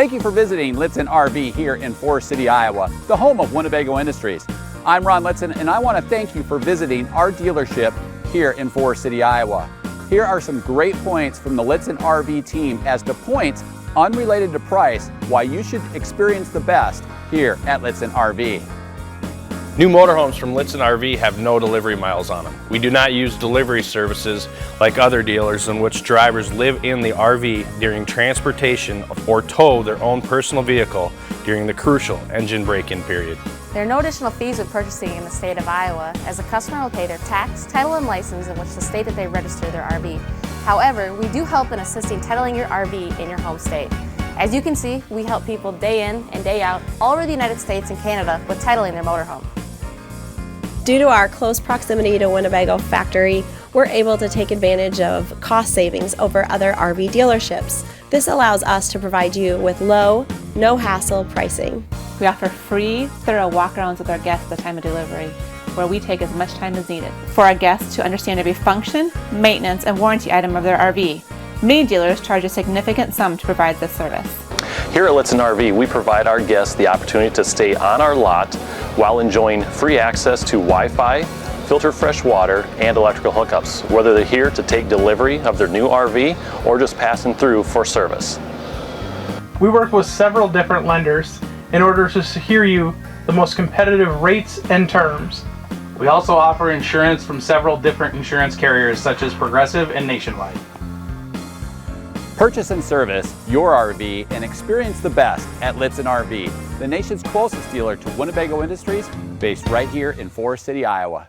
Thank you for visiting Lichtsinn RV here in Forest City, Iowa, the home of Winnebago Industries. I'm Ron Lichtsinn, and I want to thank you for visiting our dealership here in Forest City, Iowa. Here are some great points from the Lichtsinn RV team as to points unrelated to price why you should experience the best here at Lichtsinn RV. New motorhomes from Lichtsinn RV have no delivery miles on them. We do not use delivery services like other dealers in which drivers live in the RV during transportation or tow their own personal vehicle during the crucial engine break-in period. There are no additional fees with purchasing in the state of Iowa, as a customer will pay their tax, title, and license in which the state that they register their RV. However, we do help in assisting titling your RV in your home state. As you can see, we help people day in and day out all over the United States and Canada with titling their motorhome. Due to our close proximity to Winnebago Factory, we're able to take advantage of cost savings over other RV dealerships. This allows us to provide you with low, no-hassle pricing. We offer free, thorough walkarounds with our guests at the time of delivery, where we take as much time as needed for our guests to understand every function, maintenance, and warranty item of their RV. Many dealers charge a significant sum to provide this service. Here at Lichtsinn RV, we provide our guests the opportunity to stay on our lot while enjoying free access to Wi-Fi, filtered fresh water, and electrical hookups, whether they're here to take delivery of their new RV or just passing through for service. We work with several different lenders in order to secure you the most competitive rates and terms. We also offer insurance from several different insurance carriers such as Progressive and Nationwide. Purchase and service your RV and experience the best at Lichtsinn RV, the nation's closest dealer to Winnebago Industries, based right here in Forest City, Iowa.